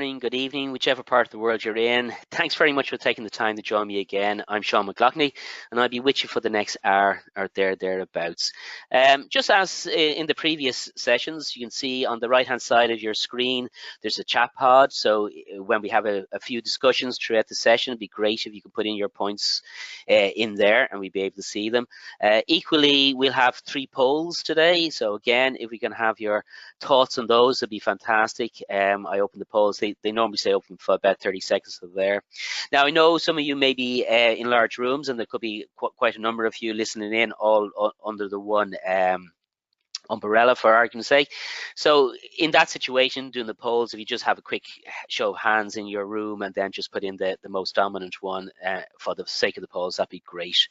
morning, good evening, whichever part of the world you're in. Thanks very much for taking the time to join me again. I'm Sean McLaughlin, and I'll be with you for the next hour or thereabouts. Just as in the previous sessions, you can see on the right-hand side of your screen, there's a chat pod. So when we have a few discussions throughout the session, it'd be great if you could put in your points in there, and we'd be able to see them. Equally, we'll have 3 polls today. So again, if we can have your thoughts on those, it'd be fantastic. I open the polls. They normally stay open for about 30 seconds of there. Now, I know some of you may be in large rooms, and there could be quite a number of you listening in all under the one umbrella, for argument's sake. So in that situation, doing the polls, if you just have a quick show of hands in your room and then just put in the most dominant one for the sake of the polls, that'd be great.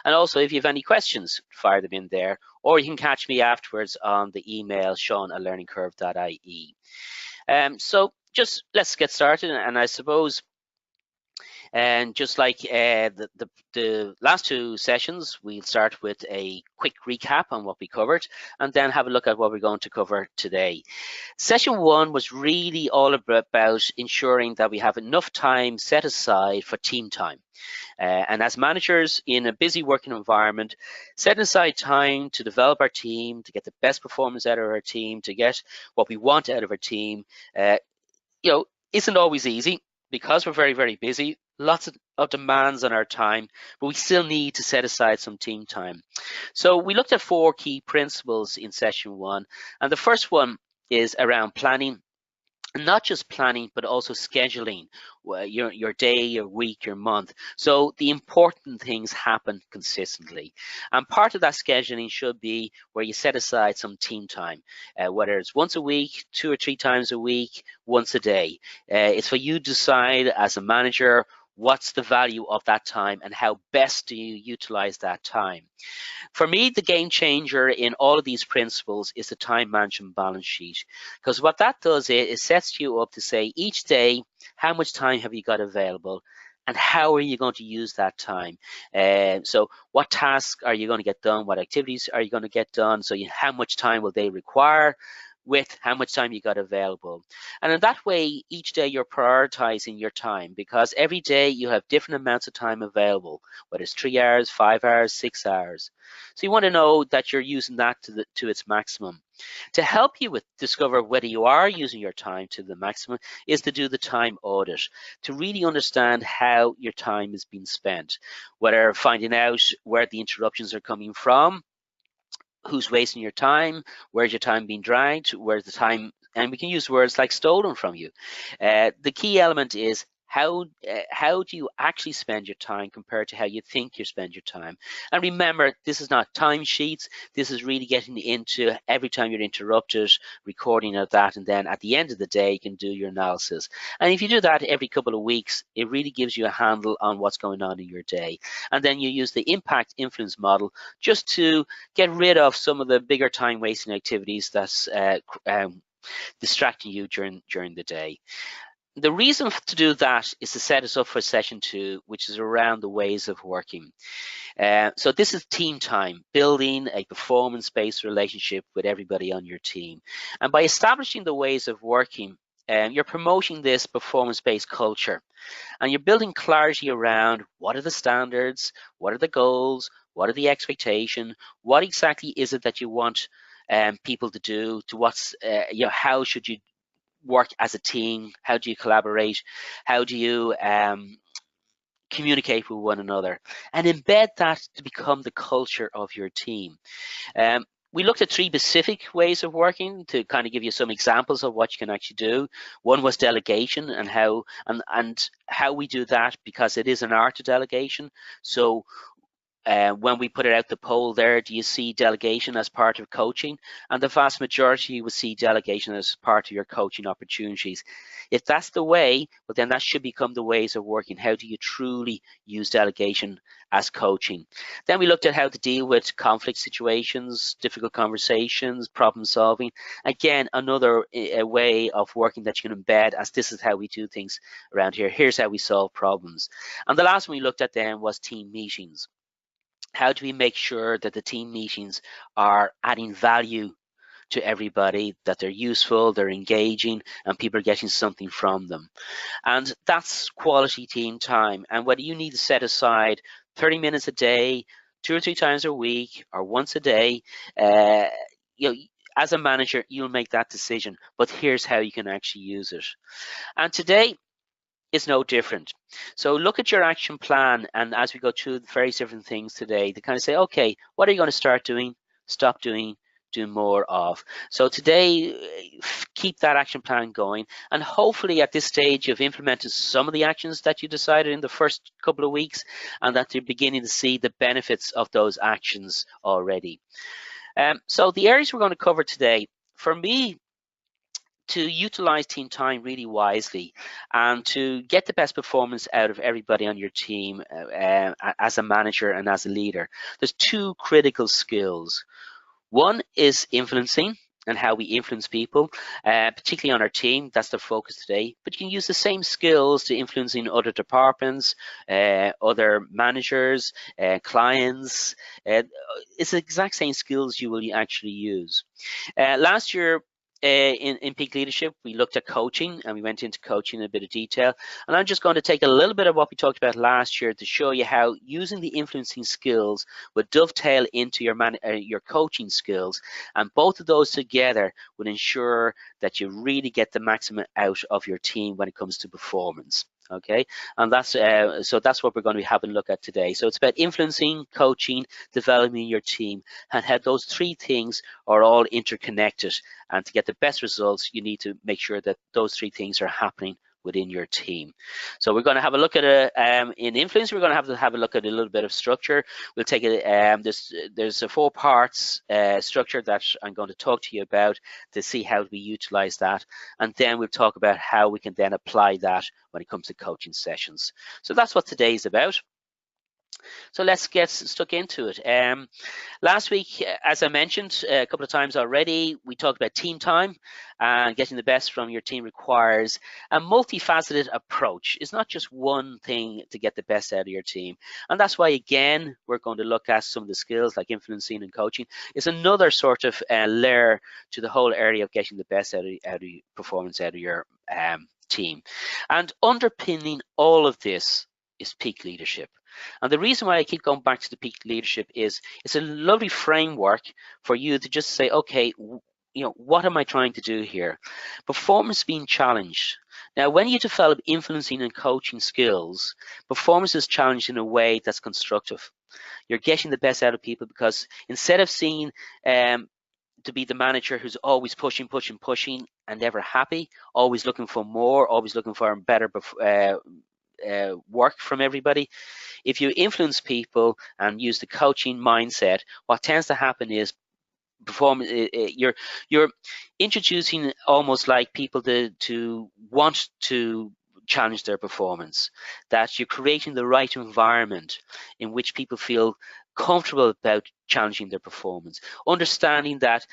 And also, if you have any questions, fire them in there, or you can catch me afterwards on the email sean@learningcurve.ie. So just let's get started. And I suppose, and just like the last 2 sessions, we'll start with a quick recap on what we covered and then have a look at what we're going to cover today. Session 1 was really all about ensuring that we have enough time set aside for team time. And as managers in a busy working environment, setting aside time to develop our team, to get the best performance out of our team, to get what we want out of our team, isn't always easy because we're very, very busy. Lots of demands on our time, but we still need to set aside some team time. So we looked at 4 key principles in session 1, and the first one is around planning. Not just planning, but also scheduling your day, your week, your month. So the important things happen consistently. And part of that scheduling should be where you set aside some team time, whether it's once a week, 2 or 3 times a week, once a day. It's for you to decide as a manager what's the value of that time and how best do you utilize that time. For me, the game changer in all of these principles is the time management balance sheet, because what that does is it sets you up to say each day, how much time have you got available and how are you going to use that time? So what tasks are you going to get done? What activities are you going to get done? So how much time will they require? With how much time you got available. And in that way, each day you're prioritizing your time, because every day you have different amounts of time available, whether it's 3 hours, 5 hours, 6 hours. So you want to know that you're using that to its maximum. To help you discover whether you are using your time to the maximum is to do the time audit, to really understand how your time is being spent, whether finding out where the interruptions are coming from, who's wasting your time, where's your time being dragged, where's the time, and we can use words like stolen from you. The key element is how do you actually spend your time compared to how you think you spend your time. And remember, this is not timesheets. This is really getting into every time you're interrupted, recording of that, and then at the end of the day, you can do your analysis. And if you do that every couple of weeks, it really gives you a handle on what's going on in your day. And then you use the impact influence model just to get rid of some of the bigger time wasting activities that's distracting you during the day. The reason to do that is to set us up for session 2, which is around the ways of working. So this is team time, building a performance-based relationship with everybody on your team. And by establishing the ways of working, you're promoting this performance-based culture, and you're building clarity around what are the standards, what are the goals, what are the expectations, what exactly is it that you want people to do, to what's, how should you work as a team, how do you collaborate, how do you communicate with one another, and embed that to become the culture of your team. We looked at 3 specific ways of working to kind of give you some examples of what you can actually do. One was delegation and how we do that, because it is an art of delegation. So when we put it out the poll there, do you see delegation as part of coaching? And the vast majority would see delegation as part of your coaching opportunities. If that's the way, well, then that should become the ways of working. How do you truly use delegation as coaching? Then we looked at how to deal with conflict situations, difficult conversations, problem solving. Again, another way of working that you can embed, as this is how we do things around here. Here's how we solve problems. And the last one we looked at then was team meetings. How do we make sure that the team meetings are adding value to everybody, that they're useful, they're engaging, and people are getting something from them. And that's quality team time. And whether you need to set aside 30 minutes a day, 2 or 3 times a week, or once a day, uh, you know, as a manager, you'll make that decision. But here's how you can actually use it. And today is no different. So look at your action plan, and as we go through the various different things today, to kind of say, okay, what are you going to start doing, stop doing, do more of. So today, keep that action plan going, and hopefully at this stage you've implemented some of the actions that you decided in the first couple of weeks, and that you're beginning to see the benefits of those actions already. So the areas we're going to cover today, for me, to utilize team time really wisely and to get the best performance out of everybody on your team as a manager and as a leader, there's two critical skills. One is influencing and how we influence people, particularly on our team. That's the focus today. But you can use the same skills to influencing other departments, other managers, clients. It's the exact same skills you will actually use. Last year, in Peak Leadership, we looked at coaching, and we went into coaching in a bit of detail. And I'm just going to take a little bit of what we talked about last year to show you how using the influencing skills would dovetail into your coaching skills, and both of those together would ensure that you really get the maximum out of your team when it comes to performance. Okay, and that's what we're going to be having a look at today. So it's about influencing, coaching, developing your team, and how those three things are all interconnected. And to get the best results, you need to make sure that those three things are happening within your team. So we're going to have a look at it in influence. We're going to have a look at a little bit of structure. We'll take it. There's a 4 parts structure that I'm going to talk to you about to see how we utilize that, and then we'll talk about how we can then apply that when it comes to coaching sessions. So that's what today is about. So let's get stuck into it. Last week, as I mentioned a couple of times already, we talked about team time, and getting the best from your team requires a multifaceted approach. It's not just one thing to get the best out of your team. And that's why, again, we're going to look at some of the skills like influencing and coaching. It's another sort of layer to the whole area of getting the best out of performance out of your team. And underpinning all of this is peak leadership. And the reason why I keep going back to the peak leadership is it's a lovely framework for you to just say, okay, what am I trying to do here? Performance being challenged. Now, when you develop influencing and coaching skills, performance is challenged in a way that's constructive. You're getting the best out of people, because instead of seeing to be the manager who's always pushing and never happy, always looking for more, always looking for better work from everybody, if you influence people and use the coaching mindset, what tends to happen is you're introducing almost like people to want to challenge their performance, that you're creating the right environment in which people feel comfortable about challenging their performance, understanding that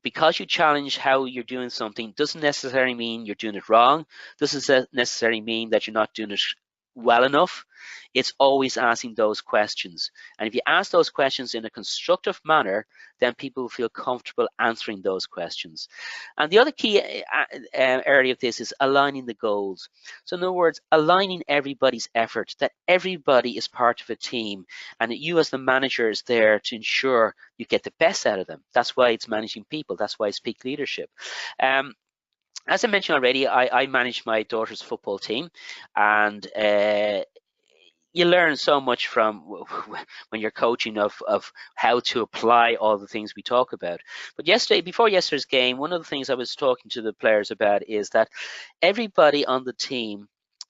because you challenge how you're doing something doesn't necessarily mean you're doing it wrong, doesn't necessarily mean that you're not doing it well enough. It's always asking those questions. And if you ask those questions in a constructive manner, then people will feel comfortable answering those questions. And the other key area of this is aligning the goals. So in other words, aligning everybody's effort, that everybody is part of a team, and that you as the manager is there to ensure you get the best out of them. That's why it's managing people. That's why it's peak leadership. As I mentioned already, I manage my daughter's football team, and you learn so much from when you're coaching of how to apply all the things we talk about. But before yesterday's game, one of the things I was talking to the players about is that everybody on the team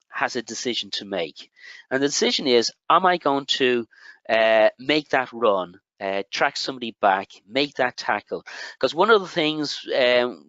has a decision to make. And the decision is, am I going to make that run, track somebody back, make that tackle? Because one of the things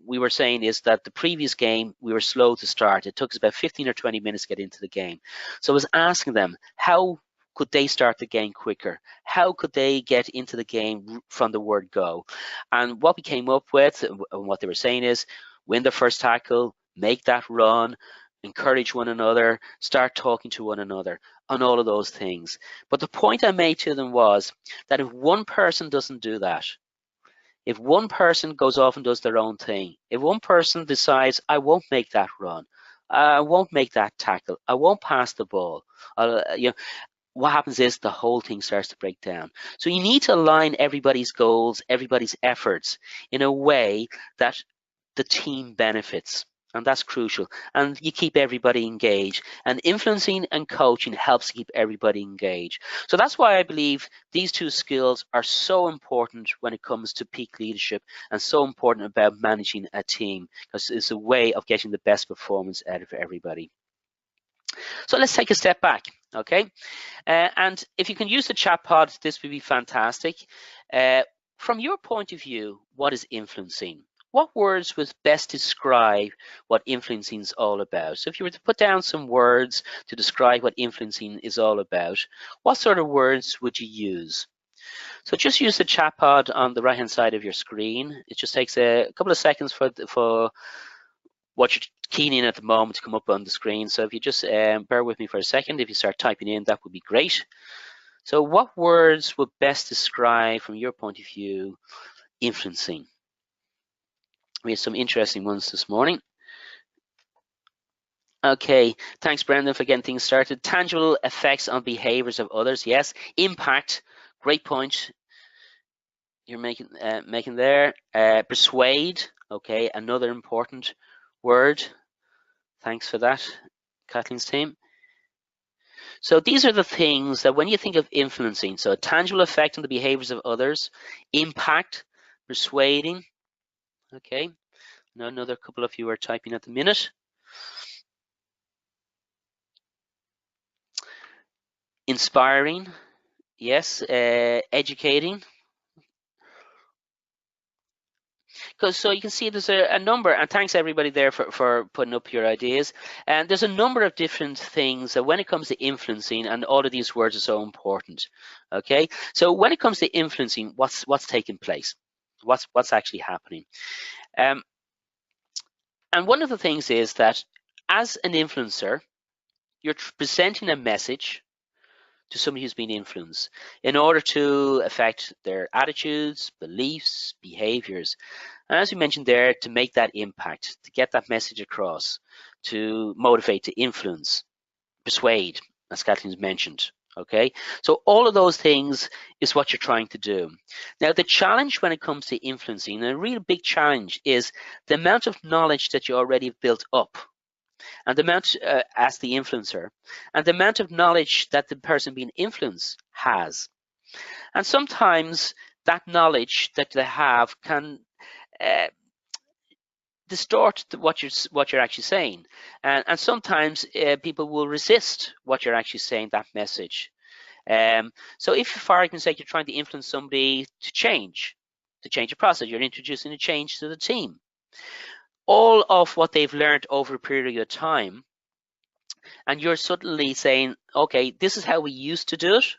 we were saying is that the previous game, we were slow to start. It took us about 15 or 20 minutes to get into the game. So I was asking them, how could they start the game quicker? How could they get into the game from the word go? And what we came up with, and what they were saying is, win the first tackle, make that run, encourage one another, start talking to one another, on all of those things. But the point I made to them was that if one person doesn't do that, If one person goes off and does their own thing, if one person decides, I won't make that run, I won't make that tackle, I won't pass the ball, what happens is the whole thing starts to break down. So you need to align everybody's goals, everybody's efforts in a way that the team benefits. And that's crucial. And you keep everybody engaged. And influencing and coaching helps keep everybody engaged. So that's why I believe these two skills are so important when it comes to peak leadership and so important about managing a team, because it's a way of getting the best performance out of everybody. So let's take a step back, okay? And if you can use the chat pod, this would be fantastic. From your point of view, what is influencing? What words would best describe what influencing is all about? So if you were to put down some words to describe what influencing is all about, what sort of words would you use? So just use the chat pod on the right-hand side of your screen. It just takes a couple of seconds for what you're keying in at the moment to come up on the screen. So if you just bear with me for a second, if you start typing in, that would be great. So what words would best describe, from your point of view, influencing? We have some interesting ones this morning. Okay, thanks Brendan for getting things started. Tangible effects on behaviors of others, yes. Impact, great point you're making there. Persuade, okay, another important word. Thanks for that, Kathleen's team. So these are the things that when you think of influencing, so a tangible effect on the behaviors of others, impact, persuading, okay. Now another couple of you are typing at the minute. Inspiring, yes, educating. So you can see there's a number, and thanks everybody there for putting up your ideas. And there's a number of different things that when it comes to influencing, and all of these words are so important. Okay, so when it comes to influencing, what's taking place? What's actually happening? And one of the things is that as an influencer, you're presenting a message to somebody who's been influenced in order to affect their attitudes, beliefs, behaviors. And as we mentioned there, to make that impact, to get that message across, to motivate, to influence, persuade, as Kathleen's mentioned. Okay, so all of those things is what you're trying to do. Now, the challenge when it comes to influencing, and a real big challenge, is the amount of knowledge that you already have built up, and the amount as the influencer, and the amount of knowledge that the person being influenced has. And sometimes that knowledge that they have can distort what you're actually saying, and sometimes people will resist what you're actually saying, that message. So if, for argument's sake, you're trying to influence somebody to change a process, you're introducing a change to the team, all of what they've learned over a period of time, and you're suddenly saying, okay, this is how we used to do it,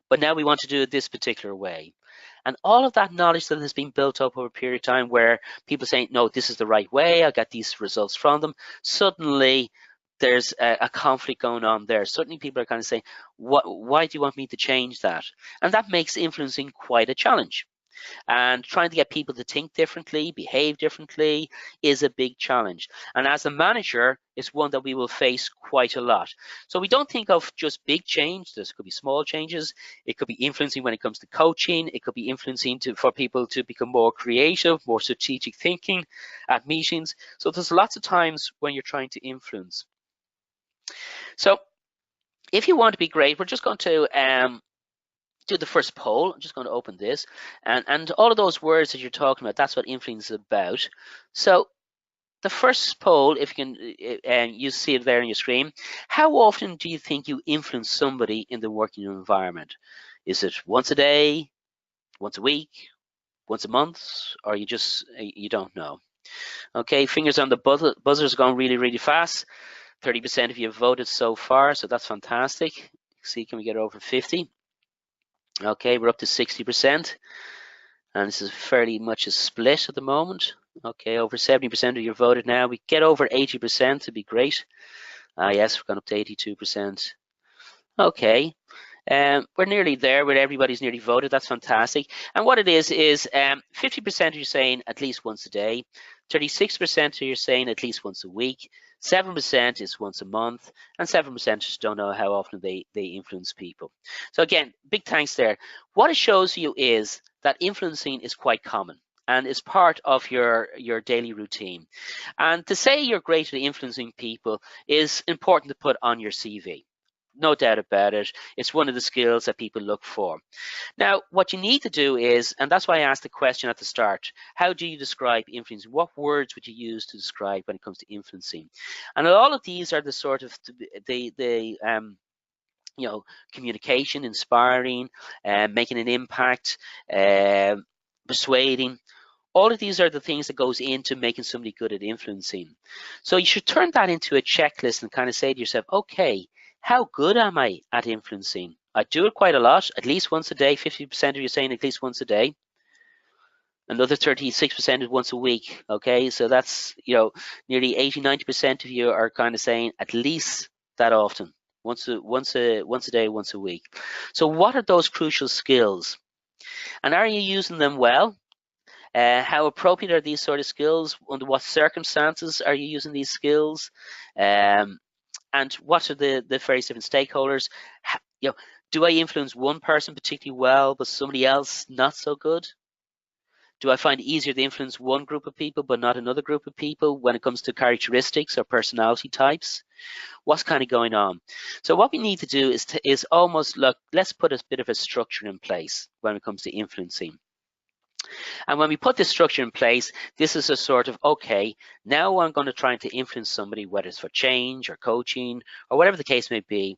but now we want to do it this particular way. And all of that knowledge that has been built up over a period of time, where people saying, no, this is the right way, I got these results from them, suddenly there's a conflict going on there. Suddenly people are kind of saying, why do you want me to change that? And that makes influencing quite a challenge. And trying to get people to think differently, behave differently, is a big challenge. And as a manager, it's one that we will face quite a lot. So we don't think of just big change. This could be small changes. It could be influencing when it comes to coaching. It could be influencing for people to become more creative, more strategic thinking at meetings. So there's lots of times when you're trying to influence. So if you want to be great, we're just going to do the first poll. I'm just going to open this, and all of those words that you're talking about, that's what influence is about. So the first poll, if you can, and you see it there on your screen, how often do you think you influence somebody in the working environment? Is it once a day, once a week, once a month, or you don't know? Okay, fingers on the buzzer's going really, really fast. 30% of you have voted so far, so that's fantastic. See, can we get over 50? Okay, we're up to 60%, and this is fairly much a split at the moment. Okay, over 70% of you voted now. We get over 80%, to be great. Yes, we've gone up to 82%. Okay, We're nearly there where everybody's nearly voted. That's fantastic. And what it is 50% are saying at least once a day, 36% are saying at least once a week, 7% is once a month, and 7% just don't know how often they influence people. So again, big thanks there. What it shows you is that influencing is quite common and is part of your daily routine. And to say you're great at influencing people is important to put on your CV. No doubt about it. It's one of the skills that people look for. Now, what you need to do is, and that's why I asked the question at the start, how do you describe influencing? What words would you use to describe when it comes to influencing? And all of these are the sort of communication, inspiring, making an impact, persuading. All of these are the things that goes into making somebody good at influencing. So you should turn that into a checklist and kind of say to yourself, okay, how good am I at influencing? I do it quite a lot, at least once a day. 50% of you saying at least once a day. Another 36% is once a week. Okay, so that's, nearly 80, 90% of you are kind of saying at least that often, once a day, once a week. So what are those crucial skills? And are you using them well? How appropriate are these sort of skills? Under what circumstances are you using these skills? And what are the various different stakeholders? Do I influence one person particularly well, but somebody else not so good? Do I find it easier to influence one group of people, but not another group of people when it comes to characteristics or personality types? What's kind of going on? So what we need to do is almost look, let's put a bit of a structure in place when it comes to influencing. And when we put this structure in place, this is a sort of, okay, now I'm going to try to influence somebody, whether it's for change or coaching or whatever the case may be.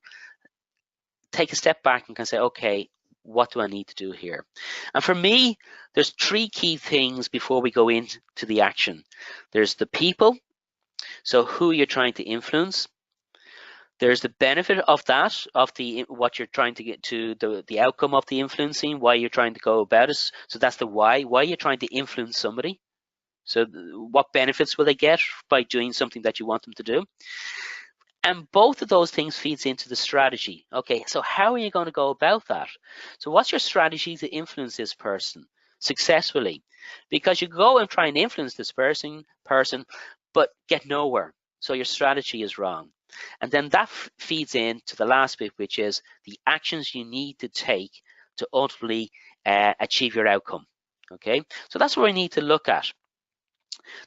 Take a step back and can say, okay, what do I need to do here? And for me, there's three key things before we go into the action. There's the people, so who you're trying to influence. There's the benefit of that, of what you're trying to get to, the outcome of the influencing, why you're trying to go about it. So that's the why you're trying to influence somebody. So what benefits will they get by doing something that you want them to do? And both of those things feeds into the strategy. Okay, so how are you going to go about that? So what's your strategy to influence this person successfully? Because you go and try and influence this person, but get nowhere. So your strategy is wrong. And then that feeds into the last bit, which is the actions you need to take to ultimately achieve your outcome. Okay, so that's what we need to look at.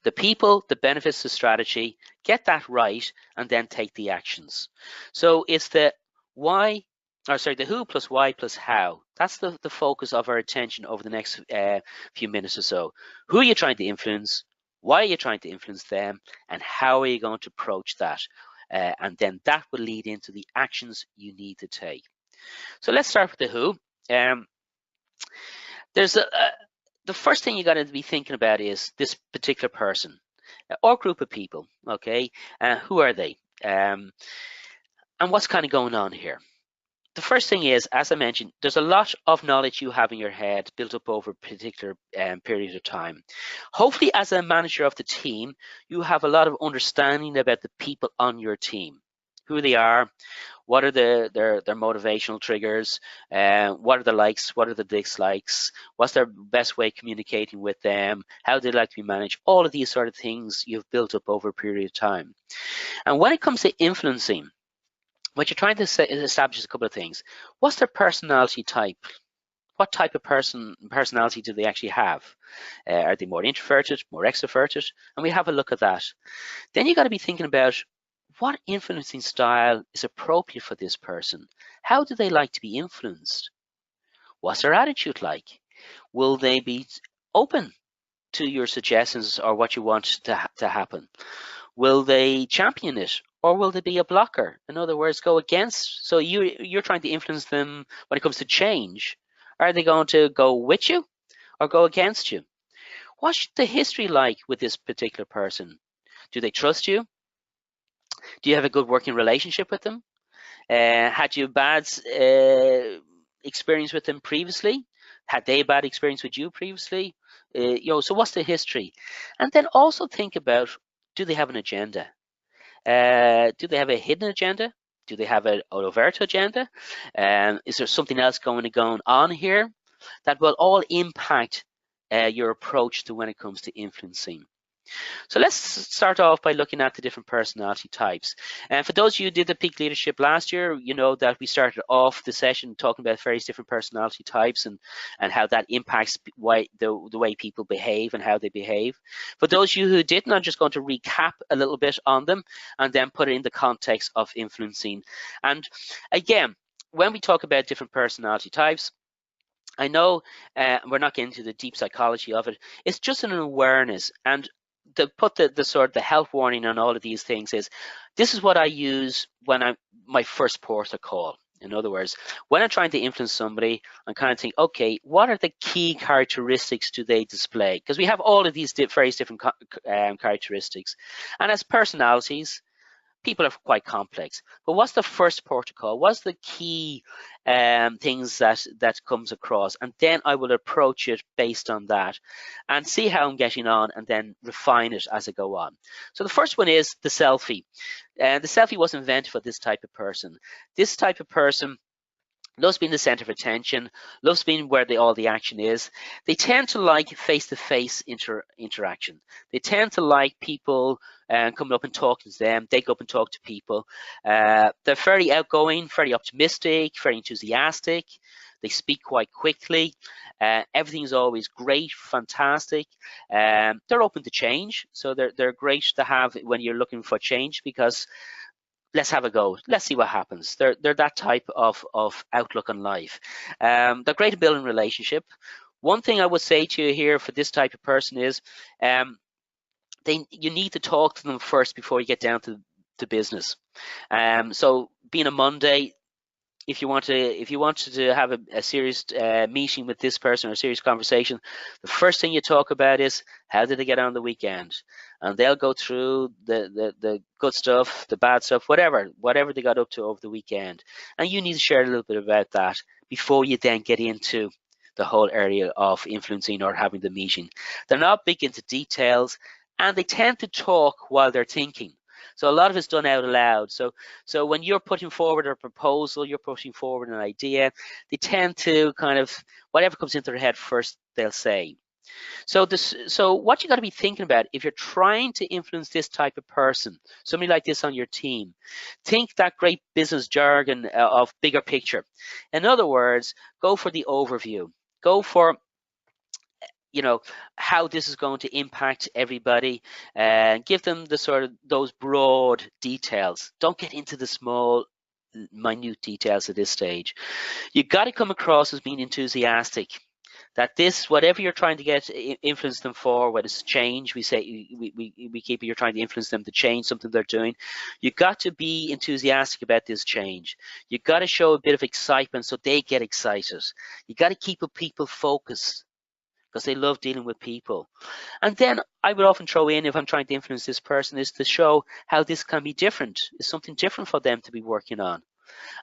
The people, the benefits, the strategy, get that right, and then take the actions. So it's the who plus why plus how. That's the focus of our attention over the next few minutes or so. Who are you trying to influence? Why are you trying to influence them? And how are you going to approach that? And then that will lead into the actions you need to take. So let's start with the who. The first thing you got to be thinking about is this particular person or group of people. Okay, who are they? And what's kind of going on here? The first thing is, as I mentioned, there's a lot of knowledge you have in your head built up over a particular period of time. Hopefully, as a manager of the team, you have a lot of understanding about the people on your team, who they are, what are their motivational triggers, what are the likes, what are the dislikes, what's their best way of communicating with them, how they like to be managed. All of these sort of things you've built up over a period of time. And when it comes to influencing, what you're trying to establish is a couple of things. What's their personality type? What type of personality do they actually have? Are they more introverted, more extroverted? And we have a look at that. Then you got to be thinking about what influencing style is appropriate for this person. How do they like to be influenced? What's their attitude like? Will they be open to your suggestions or what you want to happen? Will they champion it? Or will they be a blocker? In other words, go against. So you're trying to influence them when it comes to change. Are they going to go with you or go against you? What's the history like with this particular person? Do they trust you? Do you have a good working relationship with them? Had you a bad experience with them previously? Had they a bad experience with you previously? So what's the history? And then also think about, do they have an agenda? Do they have a hidden agenda? Do they have an overt agenda? Is there something else going on here? That will all impact your approach to when it comes to influencing. So let's start off by looking at the different personality types. And for those of you who did the peak leadership last year, you know that we started off the session talking about various different personality types and how that impacts the way people behave and how they behave. For those of you who didn't, I'm just going to recap a little bit on them and then put it in the context of influencing. And again, when we talk about different personality types, I know we're not getting into the deep psychology of it. It's just an awareness. And to put the sort of the health warning on all of these things is, this is what I use when my first port of call. In other words, when I'm trying to influence somebody, I'm kind of thinking, okay, what are the key characteristics do they display? Because we have all of these various different characteristics. And as personalities, people are quite complex. But what's the first protocol? What's the key things that comes across? And then I will approach it based on that and see how I'm getting on and then refine it as I go on. So the first one is the selfie. The selfie was invented for this type of person. This type of person loves being the center of attention, loves being where all the action is. They tend to like face-to-face interaction. They tend to like people coming up and talking to them. They go up and talk to people. They're very outgoing, very optimistic, very enthusiastic. They speak quite quickly. Everything's always great, fantastic. They're open to change, so they're great to have when you're looking for change, because let's have a go. Let's see what happens. They're that type of outlook on life. They're great at building relationship. One thing I would say to you here for this type of person is you need to talk to them first before you get down to business. So being a Monday, if you wanted to have a serious meeting with this person or a serious conversation, the first thing you talk about is, how did they get on the weekend? And they'll go through the good stuff, the bad stuff, whatever they got up to over the weekend. And you need to share a little bit about that before you then get into the whole area of influencing or having the meeting. They're not big into details, and they tend to talk while they're thinking. So a lot of it's done out loud. So when you're putting forward a proposal, you're putting forward an idea, they tend to kind of, whatever comes into their head first, they'll say. So what you got to be thinking about if you're trying to influence this type of person, somebody like this on your team, think that great business jargon of bigger picture. In other words, go for the overview. Go for how this is going to impact everybody, and give them the sort of those broad details. Don't get into the small, minute details at this stage. You've got to come across as being enthusiastic. That this, whatever you're trying to influence them for, whether it's change, we say we keep it, you're trying to influence them to change something they're doing. You've got to be enthusiastic about this change. You've got to show a bit of excitement so they get excited. You've got to keep people focused, because they love dealing with people. And then I would often throw in, if I'm trying to influence this person, is to show how this can be different. It's something different for them to be working on.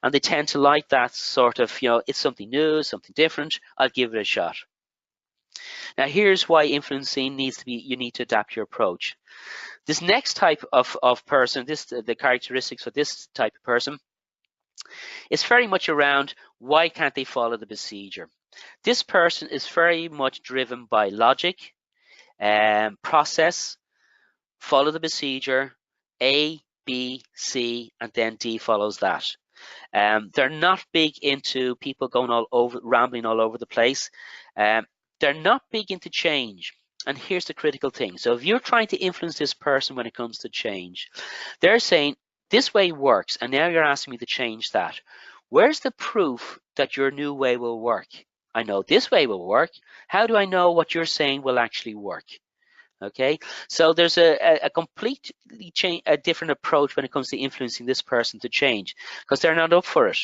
And they tend to like that sort of, it's something new, something different, I'll give it a shot. Now here's why influencing you need to adapt your approach. This next type of person, the characteristics for this type of person, is very much around, why can't they follow the procedure? This person is very much driven by logic, process, follow the procedure, A, B, C, and then D follows that. They're not big into people going rambling all over the place. They're not big into change. And here's the critical thing. So if you're trying to influence this person when it comes to change, they're saying, this way works, and now you're asking me to change that. Where's the proof that your new way will work? I know this way will work. How do I know what you're saying will actually work? Okay, so there's a completely different approach when it comes to influencing this person to change, because they're not up for it,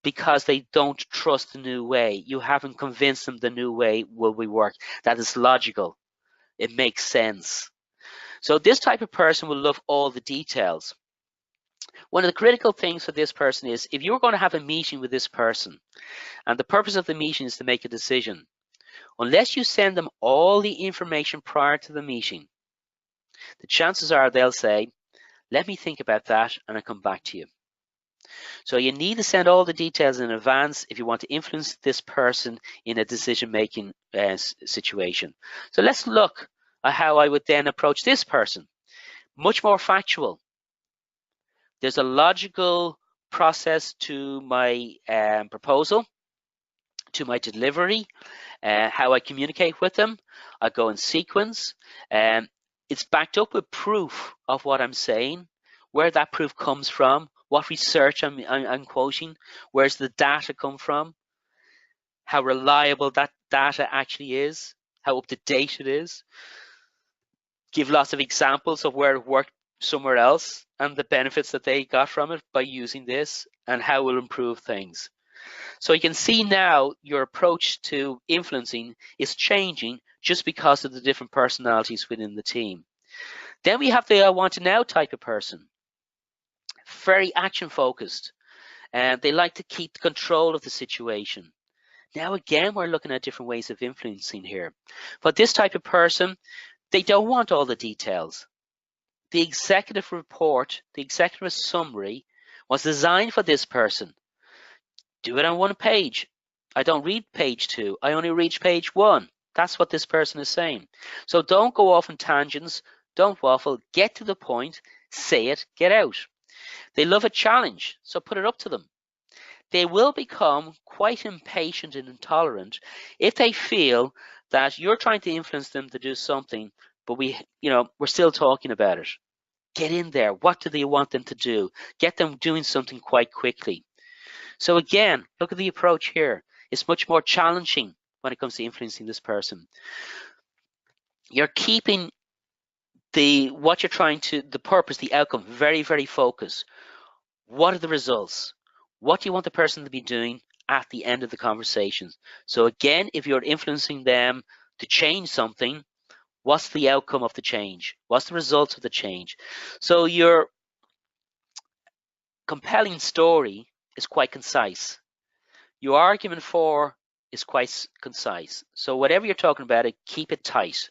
because they don't trust the new way. You haven't convinced them the new way will work. That is logical. It makes sense. So this type of person will love all the details. One of the critical things for this person is, if you're going to have a meeting with this person, and the purpose of the meeting is to make a decision, unless you send them all the information prior to the meeting, the chances are they'll say, let me think about that and I'll come back to you. So you need to send all the details in advance if you want to influence this person in a decision-making situation. So let's look at how I would then approach this person. Much more factual. There's a logical process to my proposal, to my delivery, how I communicate with them. I go in sequence. It's backed up with proof of what I'm saying, where that proof comes from, what research I'm quoting, where's the data come from, how reliable that data actually is, how up to date it is. Give lots of examples of where it worked somewhere else and the benefits that they got from it by using this and how it will improve things. So you can see now your approach to influencing is changing just because of the different personalities within the team. Then we have the I want to now type of person. Very action focused, and they like to keep control of the situation. Now again, we're looking at different ways of influencing here. But this type of person, they don't want all the details. The executive report, the executive summary was designed for this person. Do it on one page. I don't read page 2. I only read page 1. That's what this person is saying. So don't go off on tangents. Don't waffle. Get to the point. Say it. Get out. They love a challenge, so put it up to them. They will become quite impatient and intolerant if they feel that you're trying to influence them to do something, but we're still talking about it. Get in there. What do they want them to do? Get them doing something quite quickly. So again, look at the approach here. It's much more challenging when it comes to influencing this person. You're keeping the purpose, the outcome, very, very focused. What are the results? What do you want the person to be doing at the end of the conversation? So again, if you're influencing them to change something, what's the outcome of the change? What's the results of the change? So your compelling story is quite concise. Your argument for is quite concise. So whatever you're talking about, keep it tight.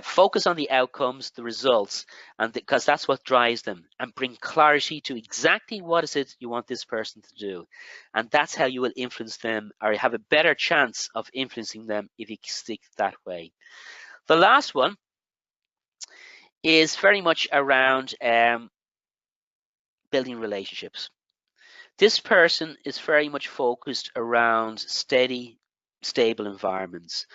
Focus on the outcomes, the results, and because that's what drives them, and bring clarity to exactly what is it you want this person to do. And that's how you will influence them, or have a better chance of influencing them if you stick that way. The last one is very much around building relationships. This person is very much focused around steady, stable environments.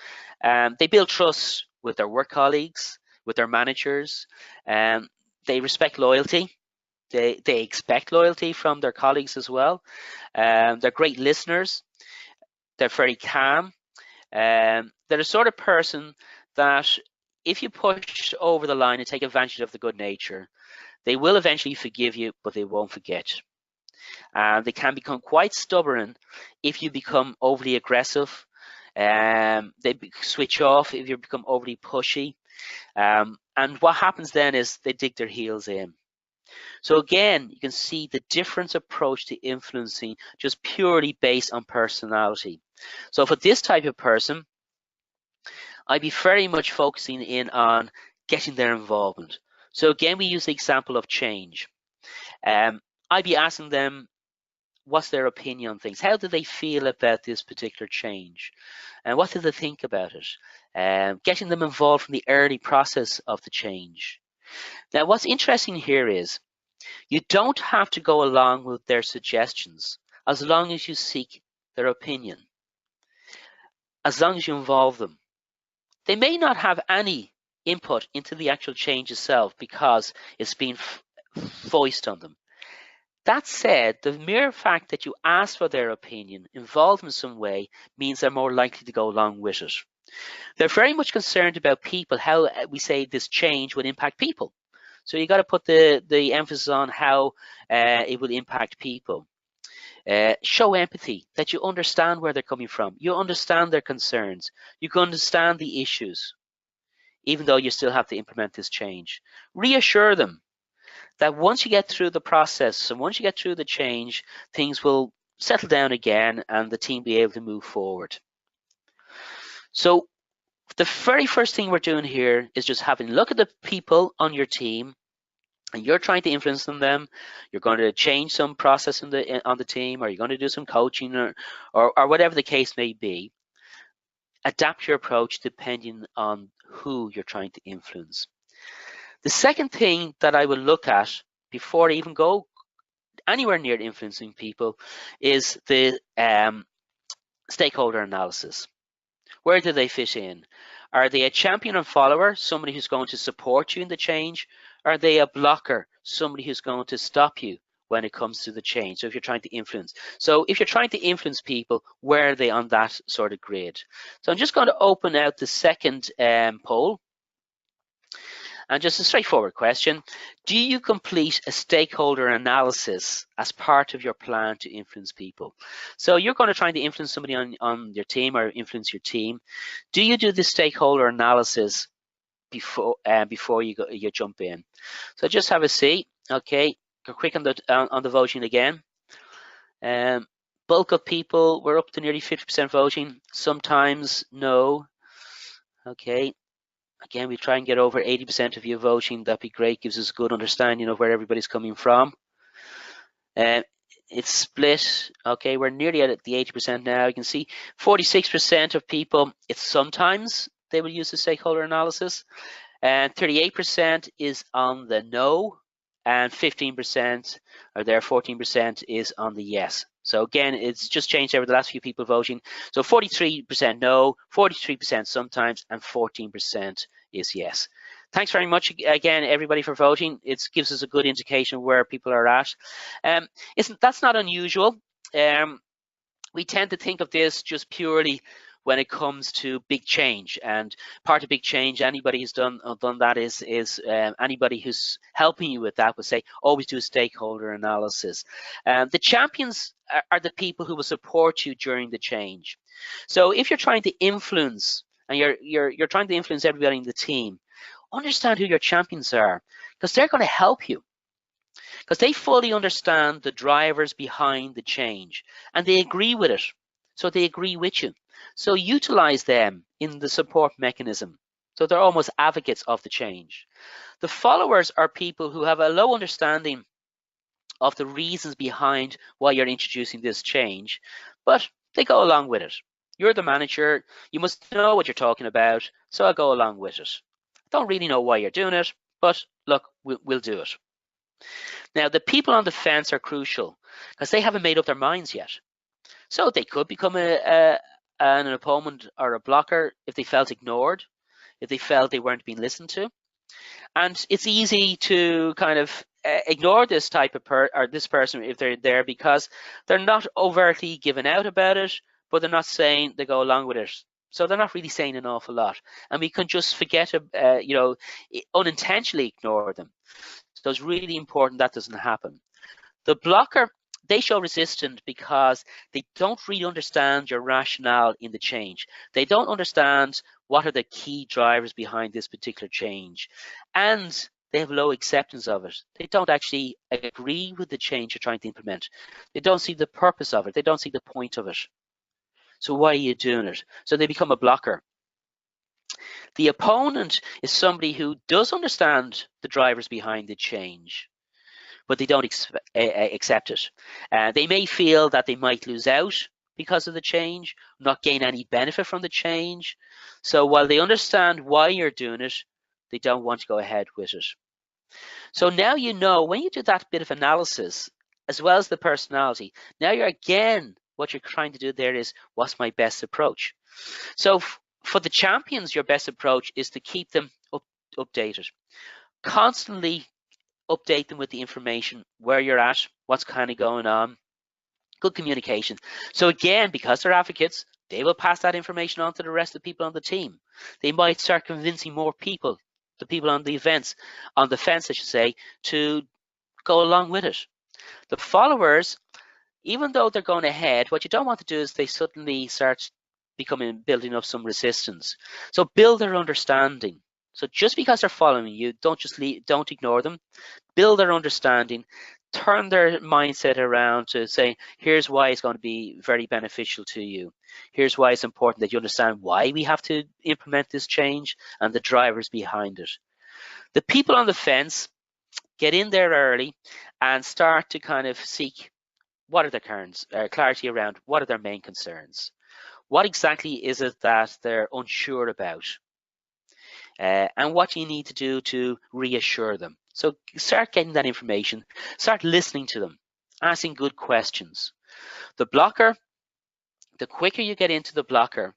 They build trust with their work colleagues, with their managers. They respect loyalty. They expect loyalty from their colleagues as well. They're great listeners. They're very calm. They're the sort of person that if you push over the line and take advantage of the good nature, they will eventually forgive you, but they won't forget. They can become quite stubborn if you become overly aggressive. They switch off if you become overly pushy. And what happens then is they dig their heels in. So again, you can see the different approach to influencing just purely based on personality. So for this type of person, I'd be very much focusing in on getting their involvement. So again, we use the example of change. I'd be asking them, what's their opinion on things? How do they feel about this particular change? And what do they think about it? Getting them involved from the early process of the change. Now, what's interesting here is you don't have to go along with their suggestions as long as you seek their opinion, as long as you involve them. They may not have any input into the actual change itself because it's being foisted on them. That said, the mere fact that you ask for their opinion, involved in some way, means they're more likely to go along with it. They're very much concerned about people, how we say this change would impact people. So you got to put the emphasis on how it will impact people. Show empathy, that you understand where they're coming from. You understand their concerns. You can understand the issues, even though you still have to implement this change. Reassure them that once you get through the process and once you get through the change, things will settle down again and the team will be able to move forward. So the very first thing we're doing here is just having a look at the people on your team, and you're trying to influence them, you're going to change some process on the team, or you're going to do some coaching, or whatever the case may be, adapt your approach depending on who you're trying to influence. The second thing that I will look at before I even go anywhere near influencing people is the stakeholder analysis. Where do they fit in? Are they a champion and follower, somebody who's going to support you in the change? Are they a blocker, somebody who's going to stop you when it comes to the change? So if you're trying to influence. So if you're trying to influence people, where are they on that sort of grid? So I'm just going to open out the second poll. And just a straightforward question. Do you complete a stakeholder analysis as part of your plan to influence people? So you're going to try to influence somebody on your team or influence your team. Do you do the stakeholder analysis before you jump in? So just have a see. Okay, go quick on the voting again. Bulk of people, we're up to nearly 50% voting. Sometimes no. Okay. Again, we try and get over 80% of you voting. That'd be great. Gives us a good understanding of where everybody's coming from. It's split. Okay, we're nearly at the 80% now. You can see 46% of people, it's sometimes they will use the stakeholder analysis. And 38% is on the no, and 15%, or there 14% is on the yes. So again, it's just changed over the last few people voting. So 43% no, 43% sometimes, and 14% is yes. Thanks very much again, everybody, for voting. It gives us a good indication of where people are at. That's not unusual. We tend to think of this just purely when it comes to big change, and part of big change, anybody who's done that is anybody who's helping you with that would say always do a stakeholder analysis. The champions are the people who will support you during the change. So if you're trying to influence, and you're trying to influence everybody in the team, understand who your champions are, because they're going to help you, because they fully understand the drivers behind the change and they agree with it. So they agree with you. So utilize them in the support mechanism. So they're almost advocates of the change. The followers are people who have a low understanding of the reasons behind why you're introducing this change, but they go along with it. You're the manager, you must know what you're talking about, so I'll go along with it. Don't really know why you're doing it, but look, we'll do it. Now, the people on the fence are crucial because they haven't made up their minds yet. So they could become an opponent or a blocker if they felt ignored, if they felt they weren't being listened to. And it's easy to kind of ignore this type of this person if they're there, because they're not overtly giving out about it, but they're not saying they go along with it. So they're not really saying an awful lot, and we can just forget, unintentionally ignore them. So it's really important that doesn't happen. The blocker, they show resistance because they don't really understand your rationale in the change. They don't understand what are the key drivers behind this particular change, and they have low acceptance of it. They don't actually agree with the change you're trying to implement. They don't see the purpose of it. They don't see the point of it. So why are you doing it? So they become a blocker. The opponent is somebody who does understand the drivers behind the change, but they don't accept it. They may feel that they might lose out because of the change, not gain any benefit from the change. So while they understand why you're doing it, they don't want to go ahead with it. So now you know, when you do that bit of analysis, as well as the personality, now what you're trying to do there is, what's my best approach? So for the champions, your best approach is to keep them updated. Constantly update them with the information, where you're at, what's kind of going on. Good communication. So again, because they're advocates, they will pass that information on to the rest of the people on the team. They might start convincing more people, the people on the fence, I should say, to go along with it. The followers, even though they're going ahead, what you don't want to do is they suddenly start building up some resistance. So build their understanding. So just because they're following you, don't ignore them. Build their understanding. Turn their mindset around to say, here's why it's going to be very beneficial to you. Here's why it's important that you understand why we have to implement this change and the drivers behind it. The people on the fence, get in there early and start to kind of seek what are their clarity around what are their main concerns. What exactly is it that they're unsure about? And what do you need to do to reassure them? So start getting that information, start listening to them, asking good questions. The blocker, the quicker you get into the blocker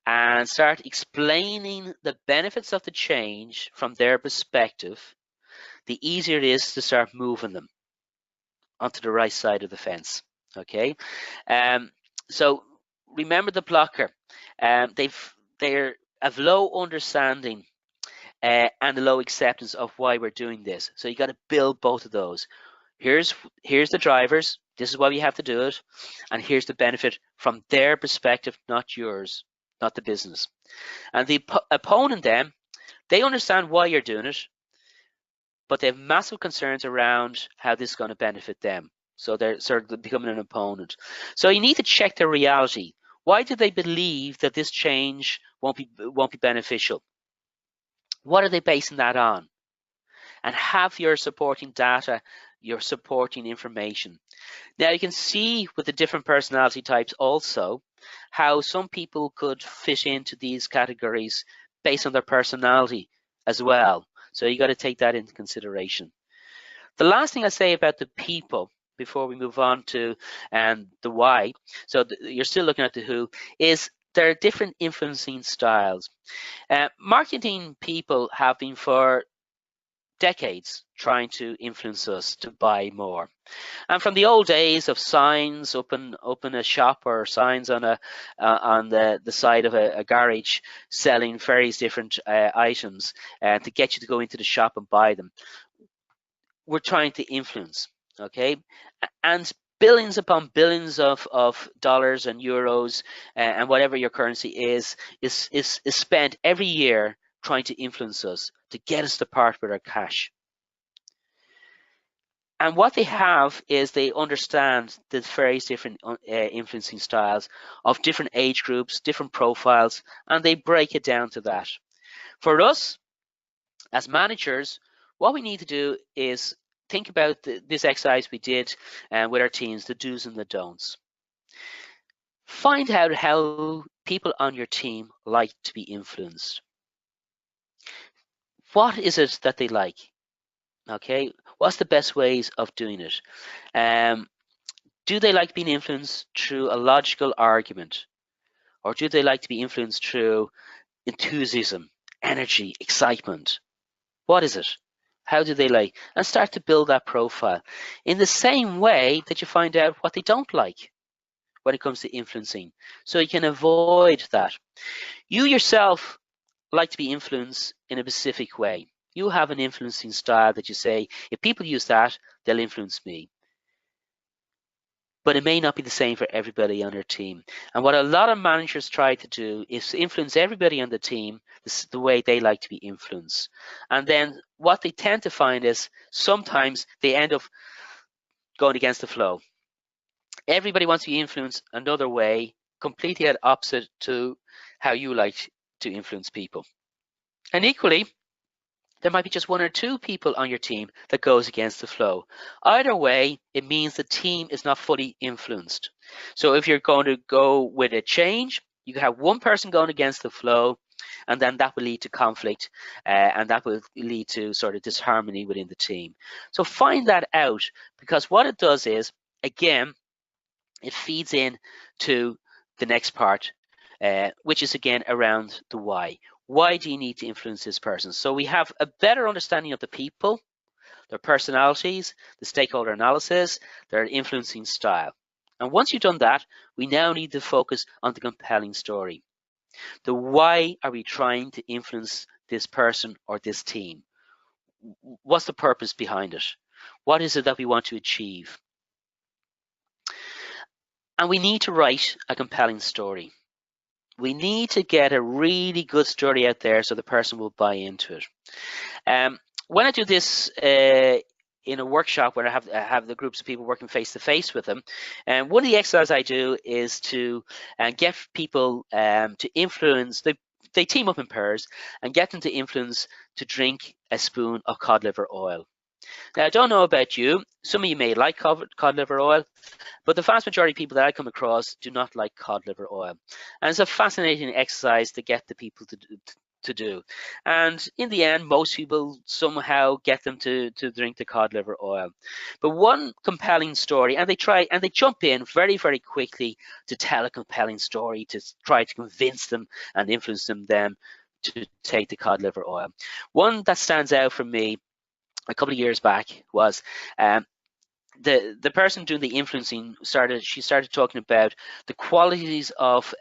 and start explaining the benefits of the change from their perspective, the easier it is to start moving them onto the right side of the fence. Okay, so remember the blocker. They're have low understanding and a low acceptance of why we're doing this. So you got to build both of those. Here's the drivers. This is why we have to do it, and here's the benefit from their perspective, not yours, not the business. And the opponent then, they understand why you're doing it, but they have massive concerns around how this is going to benefit them. So they're sort of becoming an opponent. So you need to check their reality. Why do they believe that this change won't be beneficial? What are they basing that on? And have your supporting data, your supporting information. Now you can see with the different personality types also how some people could fit into these categories based on their personality as well. So you got to take that into consideration. The last thing I say about the people before we move on to the why, so you're still looking at the who, is there are different influencing styles. Marketing people have been for decades trying to influence us to buy more. And from the old days of signs open a shop, or signs on the side of a garage selling various different items to get you to go into the shop and buy them, we're trying to influence, okay? And billions upon billions of dollars and euros and whatever your currency is spent every year trying to influence us, to get us to part with our cash. And what they have is they understand the various different influencing styles of different age groups, different profiles, and they break it down to that. For us, as managers, what we need to do is think about this exercise we did with our teams, the do's and the don'ts. Find out how people on your team like to be influenced. What is it that they like? Okay, what's the best ways of doing it? Do they like being influenced through a logical argument? Or do they like to be influenced through enthusiasm, energy, excitement? What is it? How do they like? And start to build that profile in the same way that you find out what they don't like when it comes to influencing. So you can avoid that. You yourself like to be influenced in a specific way. You have an influencing style that you say, if people use that, they'll influence me. But it may not be the same for everybody on their team. And what a lot of managers try to do is influence everybody on the team the way they like to be influenced. And then what they tend to find is sometimes they end up going against the flow. Everybody wants to be influenced another way, completely at opposite to how you like to influence people. And equally, there might be just one or two people on your team that goes against the flow. Either way, it means the team is not fully influenced. So if you're going to go with a change, you can have one person going against the flow, and then that will lead to conflict, and that will lead to sort of disharmony within the team. So find that out, because what it does is, again, it feeds in to the next part, which is again around the why. Why do you need to influence this person? So we have a better understanding of the people, their personalities, the stakeholder analysis, their influencing style. And once you've done that, we now need to focus on the compelling story. The why are we trying to influence this person or this team? What's the purpose behind it? What is it that we want to achieve? And we need to write a compelling story. We need to get a really good story out there so the person will buy into it. When I do this in a workshop where I have the groups of people working face to face with them, and one of the exercises I do is to get people to influence. They team up in pairs and get them to influence to drink a spoon of cod liver oil. Now, I don't know about you. Some of you may like cod liver oil, but the vast majority of people that I come across do not like cod liver oil. And it's a fascinating exercise to get the people to do. And in the end, most people somehow get them to drink the cod liver oil. But one compelling story, and they jump in very, very quickly to tell a compelling story to try to convince them and influence them to take the cod liver oil. One that stands out for me a couple of years back was the person doing the influencing started talking about the qualities of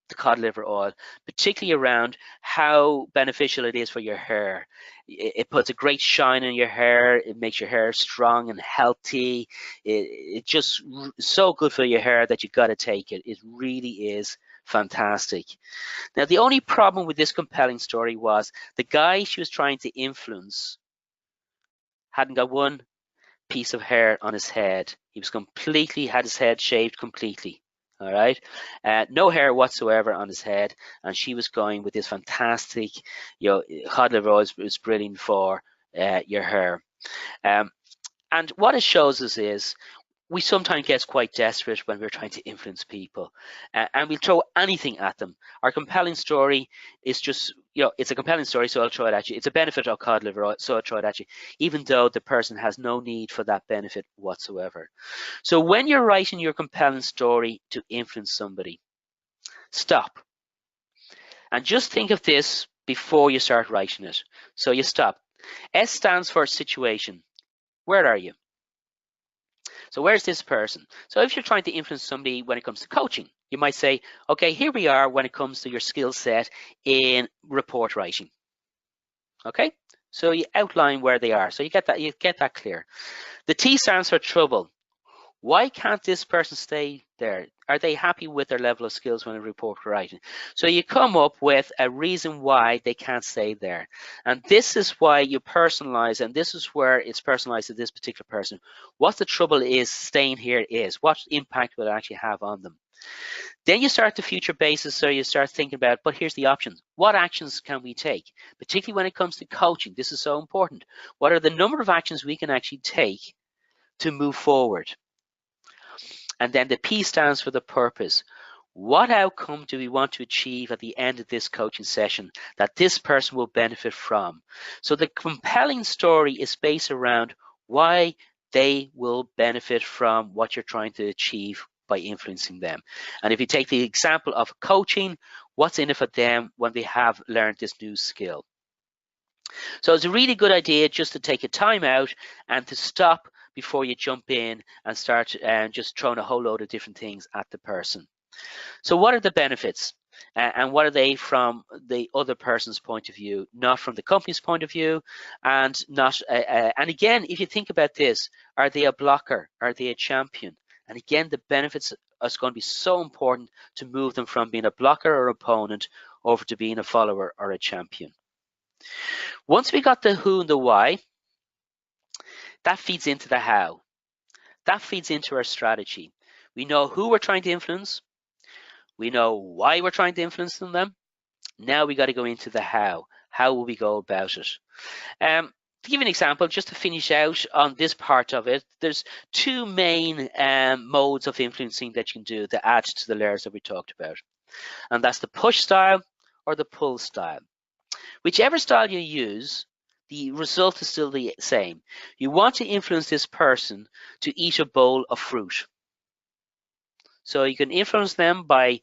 the cod liver oil, particularly around how beneficial it is for your hair. It puts a great shine in your hair. It makes your hair strong and healthy. It's just so good for your hair that you got to take it. It really is fantastic. Now, the only problem with this compelling story was the guy she was trying to influence hadn't got one piece of hair on his head. He was had his head shaved completely. All right, no hair whatsoever on his head, and she was going with this fantastic, cod liver oil is brilliant for your hair. And what it shows us is we sometimes get quite desperate when we're trying to influence people, and we'll throw anything at them. Our compelling story is just, it's a compelling story, so I'll throw it at you. It's a benefit of cod liver oil, so I'll throw it at you, even though the person has no need for that benefit whatsoever. So when you're writing your compelling story to influence somebody, stop and just think of this before you start writing it. So you stop. S stands for situation. Where are you? So where's this person? So if you're trying to influence somebody when it comes to coaching, you might say, okay, here we are when it comes to your skill set in report writing. Okay, so you outline where they are. So you get that clear. The T stands for trouble. Why can't this person stay there? Are they happy with their level of skills when they report writing? So you come up with a reason why they can't stay there. And this is why you personalize, and this is where it's personalized to this particular person. What the trouble is staying here is, what impact will it actually have on them? Then you start the future basis, so you start thinking about, but here's the options. What actions can we take? Particularly when it comes to coaching, this is so important. What are the number of actions we can actually take to move forward? And then the P stands for the purpose. What outcome do we want to achieve at the end of this coaching session that this person will benefit from? So the compelling story is based around why they will benefit from what you're trying to achieve by influencing them. And if you take the example of coaching, what's in it for them when they have learned this new skill? So it's a really good idea just to take a time out and to stop before you jump in and start just throwing a whole load of different things at the person. So what are the benefits? And what are they from the other person's point of view, not from the company's point of view, and not. And again, if you think about this, are they a blocker? Are they a champion? And again, the benefits are going to be so important to move them from being a blocker or opponent over to being a follower or a champion. Once we got the who and the why, that feeds into the how. That feeds into our strategy. We know who we're trying to influence. We know why we're trying to influence them. Now we got to go into the how. How will we go about it? To give an example, just to finish out on this part of it, there's two main modes of influencing that you can do to add to the layers that we talked about. And that's the push style or the pull style. Whichever style you use, the result is still the same. You want to influence this person to eat a bowl of fruit. So you can influence them by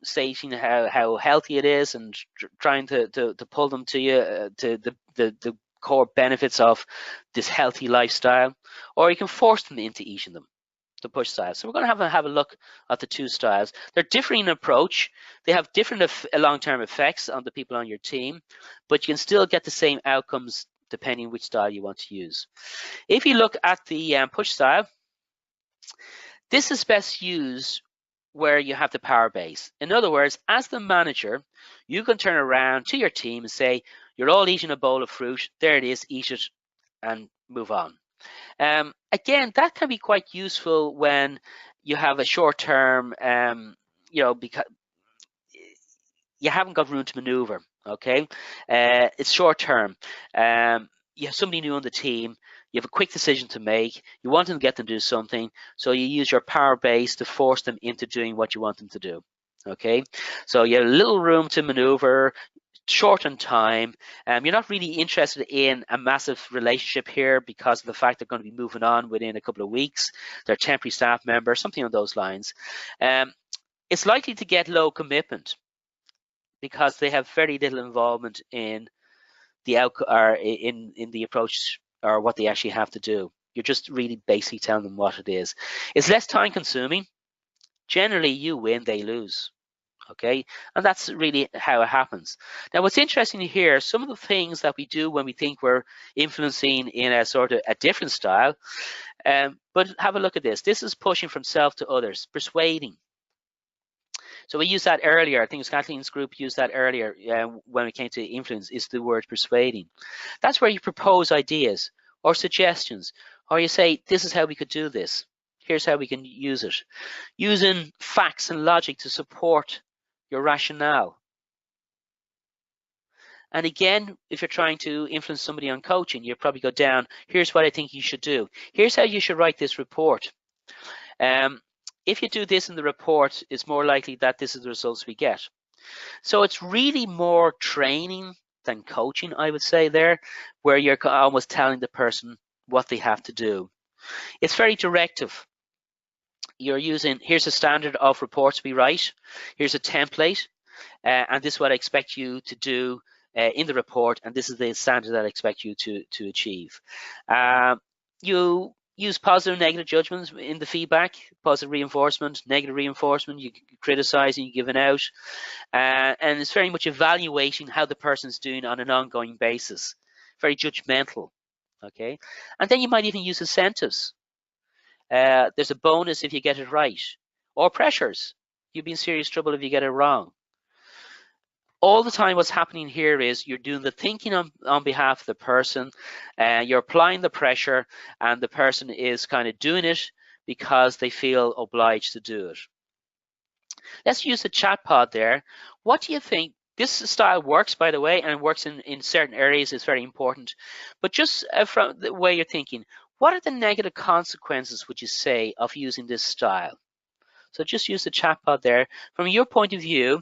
stating how healthy it is and trying to pull them to you to the core benefits of this healthy lifestyle, or you can force them into eating them, the push style. So we're going to have a look at the two styles. They're differing in approach. They have different long-term effects on the people on your team, but you can still get the same outcomes depending which style you want to use. If you look at the push style, this is best used where you have the power base. In other words, as the manager, you can turn around to your team and say, you're all eating a bowl of fruit. There it is, eat it and move on. Again, that can be quite useful when you have a short-term, because you haven't got room to maneuver, okay? It's short-term. you have somebody new on the team, you have a quick decision to make, you want them to get them to do something, so you use your power base to force them into doing what you want them to do. Okay, so you have a little room to maneuver, short on time. You're not really interested in a massive relationship here because of the fact they're going to be moving on within a couple of weeks. They're temporary staff members, something on those lines. It's likely to get low commitment because they have very little involvement in the outcome or in the approach or what they actually have to do. You're just really basically telling them what it is. It's less time consuming. Generally, you win, they lose. Okay, and that's really how it happens. Now, what's interesting here, some of the things that we do when we think we're influencing in a sort of a different style, but have a look at this. This is pushing from self to others, persuading. So we used that earlier. I think it was Kathleen's group used that earlier when it came to influence, is the word persuading. That's where you propose ideas or suggestions, or you say, this is how we could do this. Here's how we can use it. Using facts and logic to support your rationale. And again, if you're trying to influence somebody on coaching, you probably go down, here's what I think you should do. Here's how you should write this report. If you do this in the report, it's more likely that this is the results we get. So it's really more training than coaching, I would say there, where you're almost telling the person what they have to do. It's very directive. You're using, here's a standard of reports we write, here's a template, and this is what I expect you to do in the report, and this is the standard that I expect you to achieve. You use positive and negative judgments in the feedback, positive reinforcement, negative reinforcement, you criticizing, you giving out, and it's very much evaluating how the person's doing on an ongoing basis, very judgmental, okay? And then you might even use incentives. There's a bonus if you get it right, or pressures. You'll be in serious trouble if you get it wrong. All the time what's happening here is you're doing the thinking on behalf of the person, you're applying the pressure, and the person is kind of doing it because they feel obliged to do it. Let's use the chat pod there. What do you think? This style works, by the way, and works in certain areas. It's very important. But just from the way you're thinking, what are the negative consequences, would you say, of using this style? So just use the chat pod there. From your point of view,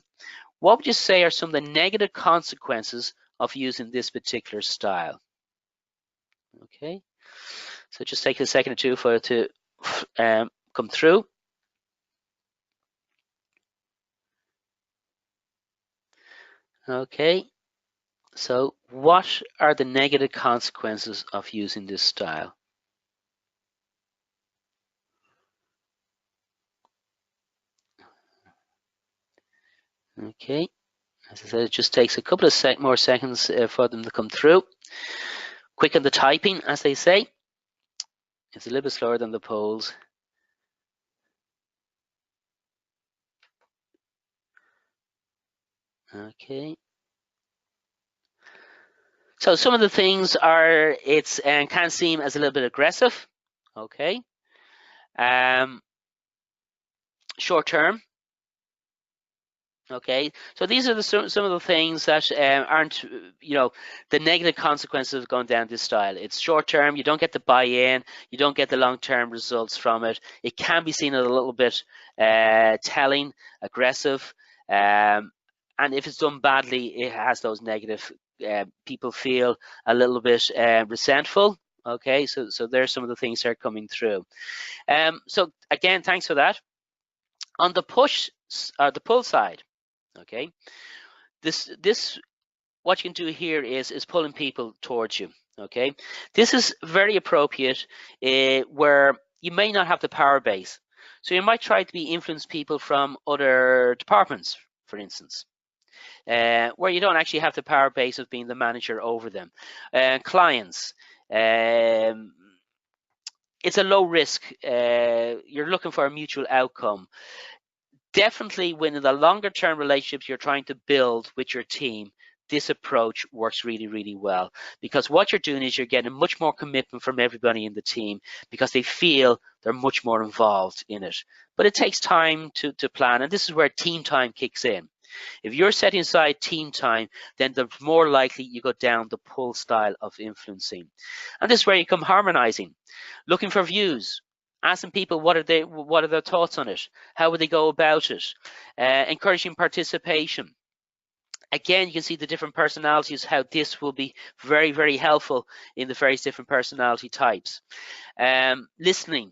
what would you say are some of the negative consequences of using this particular style? Okay, so just take a second or two for it to come through. Okay, so what are the negative consequences of using this style? Okay, as I said, it just takes a couple of more seconds for them to come through. Quicken the typing, as they say. It's a little bit slower than the polls. Okay. So some of the things are, it's can seem as a little bit aggressive. Okay. Short term. Okay, so these are some of the things that aren't, the negative consequences of going down this style. It's short term, you don't get the buy-in, you don't get the long-term results from it. It can be seen as a little bit telling, aggressive, and if it's done badly, it has those negative, people feel a little bit resentful. Okay, so there's some of the things that are coming through. So again, thanks for that. On the push, the pull side, okay, this what you can do here is pulling people towards you. Okay, this is very appropriate where you may not have the power base, so you might try to influence people from other departments, for instance, where you don't actually have the power base of being the manager over them. Clients, it's a low risk. You're looking for a mutual outcome. Definitely when in the longer term relationships you're trying to build with your team, this approach works really, really well, because what you're doing is you're getting much more commitment from everybody in the team because they feel they're much more involved in it. But it takes time to plan, and this is where team time kicks in. If you're setting aside team time, then the more likely you go down the pull style of influencing. And this is where you come harmonizing, looking for views, asking people what are their thoughts on it, how would they go about it, encouraging participation. Again, you can see the different personalities, how this will be very, very helpful in the various different personality types. Listening,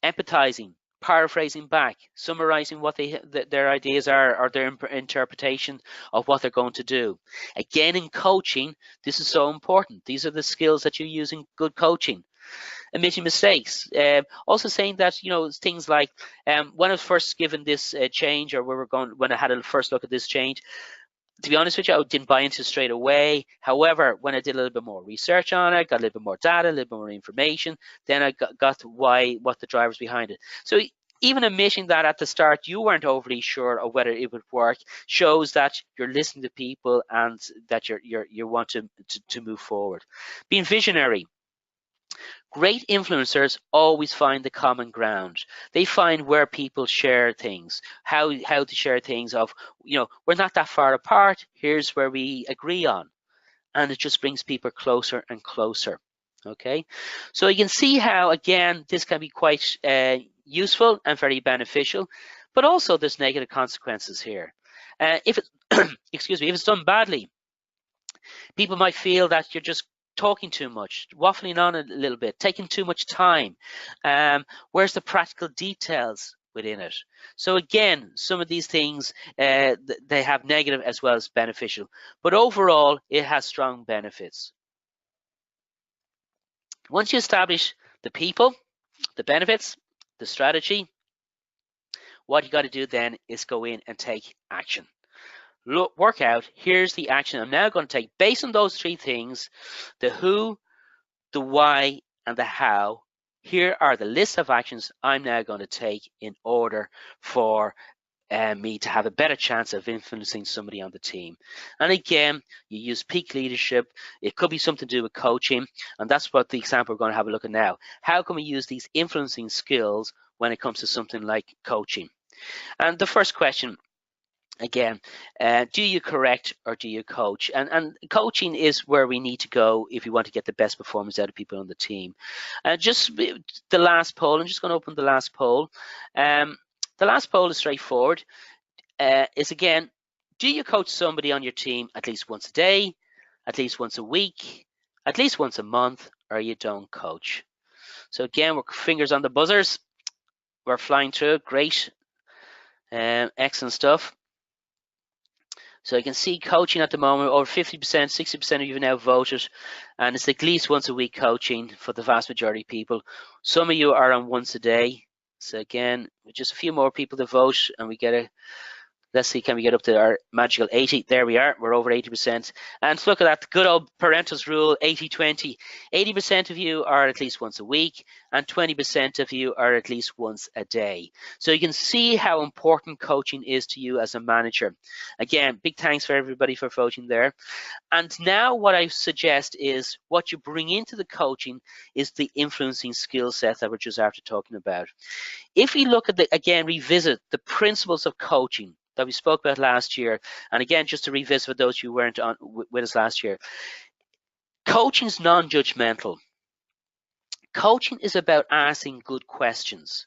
empathizing, paraphrasing back, summarizing what their ideas are or their interpretation of what they're going to do. Again, in coaching, this is so important. These are the skills that you use in good coaching. Admitting mistakes. Also saying that, things like when I was first given this change, or when I had a first look at this change, to be honest with you, I didn't buy into it straight away. However, when I did a little bit more research on it, got a little bit more data, a little bit more information, then I got what the drivers behind it. So even admitting that at the start you weren't overly sure of whether it would work shows that you're listening to people and that you want to move forward. Being visionary. Great influencers always find the common ground. They find where people share things, how to share things of, we're not that far apart, here's where we agree on. And it just brings people closer and closer. Okay, so you can see how, again, this can be quite useful and very beneficial, but also there's negative consequences here. If it, excuse me, if it's done badly, people might feel that you're just talking too much, waffling on a little bit, taking too much time. Where's the practical details within it? So again, some of these things, they have negative as well as beneficial, but overall it has strong benefits. Once you establish the people, the benefits, the strategy, what you got to do then is go in and take action. Work out, here's the action I'm now going to take based on those three things: the who, the why, and the how. Here are the list of actions I'm now going to take in order for me to have a better chance of influencing somebody on the team. And again, you use peak leadership. It could be something to do with coaching, and that's what the example we're going to have a look at now. How can we use these influencing skills when it comes to something like coaching? And the first question, again, do you correct or do you coach? And coaching is where we need to go if we want to get the best performance out of people on the team. Just the last poll, I'm just going to open the last poll. The last poll is straightforward. Is again, do you coach somebody on your team at least once a day, at least once a week, at least once a month, or you don't coach? So again, we're fingers on the buzzers. We're flying through it. Great. Excellent stuff. So you can see coaching at the moment, over 50%, 60% of you have now voted, and it's at least once a week coaching for the vast majority of people. Some of you are on once a day. So again, just a few more people to vote, and we get let's see, can we get up to our magical 80? There we are, we're over 80%. And look at that, good old Pareto's rule, 80-20. 80% of you are at least once a week, and 20% of you are at least once a day. So you can see how important coaching is to you as a manager. Again, big thanks for everybody for voting there. And now what I suggest is what you bring into the coaching is the influencing skill set that we're just after talking about. If we look at again, revisit the principles of coaching that we spoke about last year, and again, just to revisit for those who weren't on with us last year, coaching is non-judgmental. Coaching is about asking good questions.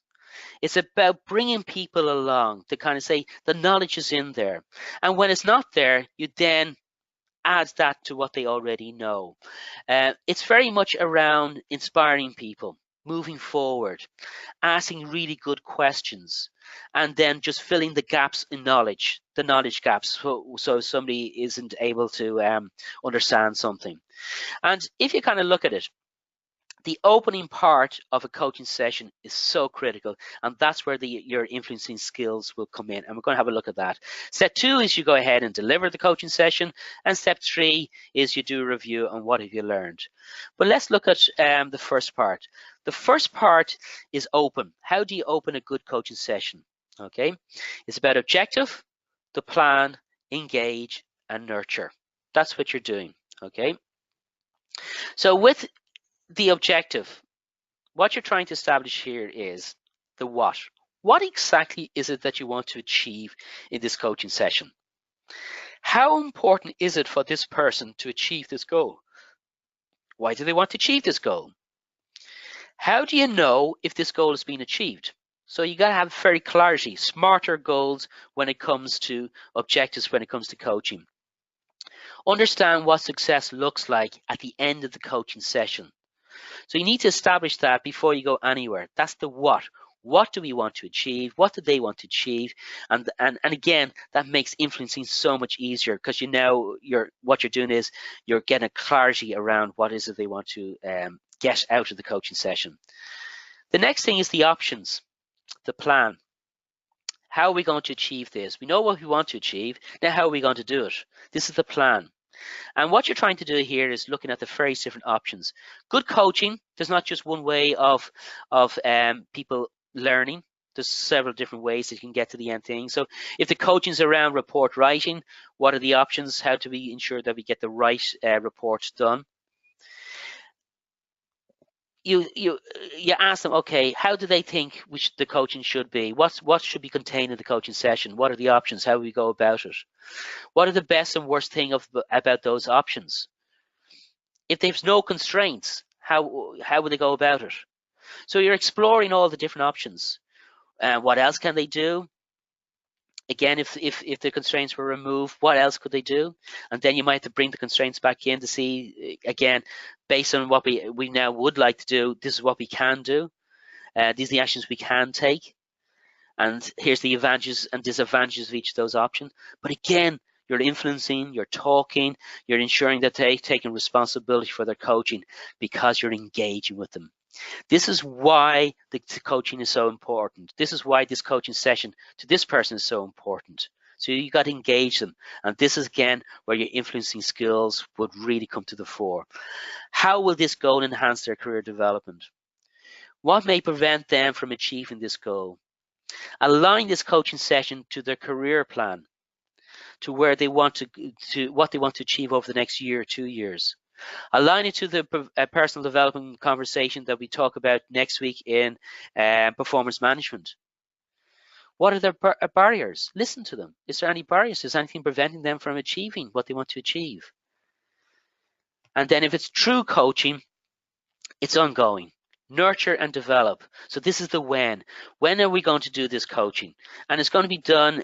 It's about bringing people along to kind of say the knowledge is in there, and when it's not there, you then add that to what they already know. It's very much around inspiring people, moving forward, asking really good questions, and then just filling the gaps in knowledge, the knowledge gaps, so somebody isn't able to understand something. And if you kind of look at it, the opening part of a coaching session is so critical, and that's where your influencing skills will come in, and we're going to have a look at that. Step 2 is you go ahead and deliver the coaching session, and step 3 is you do a review on what have you learned. But let's look at the first part. The first part is open. How do you open a good coaching session? Okay, it's about objective, the plan, engage, and nurture. That's what you're doing. Okay, so with the objective, what you're trying to establish here is the what. What exactly is it that you want to achieve in this coaching session? How important is it for this person to achieve this goal? Why do they want to achieve this goal? How do you know if this goal has been achieved? So you got to have very clarity, smarter goals when it comes to objectives, when it comes to coaching. Understand what success looks like at the end of the coaching session. So you need to establish that before you go anywhere. That's the what. What do we want to achieve? What do they want to achieve? And again, that makes influencing so much easier because what you're doing is you're getting a clarity around what is it they want to get out of the coaching session. The next thing is the options, the plan. How are we going to achieve this? We know what we want to achieve. Now, how are we going to do it? This is the plan. And what you're trying to do here is looking at the various different options. Good coaching, there's not just one way of people learning. There's several different ways that you can get to the end thing. So if the coaching is around report writing, what are the options? How do we ensure that we get the right reports done? You ask them, okay, how do they think the coaching should be? What should be contained in the coaching session? What are the options? How do we go about it? What are the best and worst thing about those options? If there's no constraints, how would they go about it? So you're exploring all the different options. What else can they do? Again, if the constraints were removed, what else could they do? And then you might have to bring the constraints back in to see, again, based on what we now would like to do, this is what we can do. These are the actions we can take. And here's the advantages and disadvantages of each of those options. But again, you're influencing, you're talking, you're ensuring that they're taking responsibility for their coaching because you're engaging with them. This is why the coaching is so important. This is why this coaching session to this person is so important. So you got to engage them. And this is, again, where your influencing skills would really come to the fore. How will this goal enhance their career development? What may prevent them from achieving this goal? Align this coaching session to their career plan, to where they want to what they want to achieve over the next year or 2 years. Align it to the personal development conversation that we talk about next week in performance management. What are their barriers? Listen to them. Is there any barriers? Is anything preventing them from achieving what they want to achieve? And then if it's true coaching, it's ongoing. Nurture and develop. So this is the when. When are we going to do this coaching? And it's going to be done,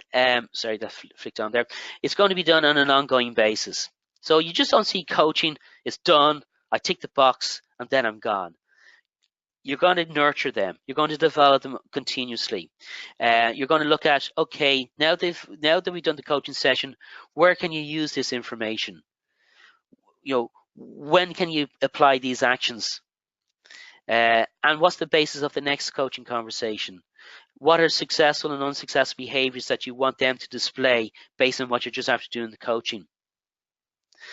sorry, that flicked on there. It's going to be done on an ongoing basis. So you just don't see coaching, it's done, I tick the box, and then I'm gone. You're going to nurture them. You're going to develop them continuously. You're going to look at, okay, now that we've done the coaching session, where can you use this information? When can you apply these actions? And what's the basis of the next coaching conversation? What are successful and unsuccessful behaviors that you want them to display based on what you're just after doing the coaching?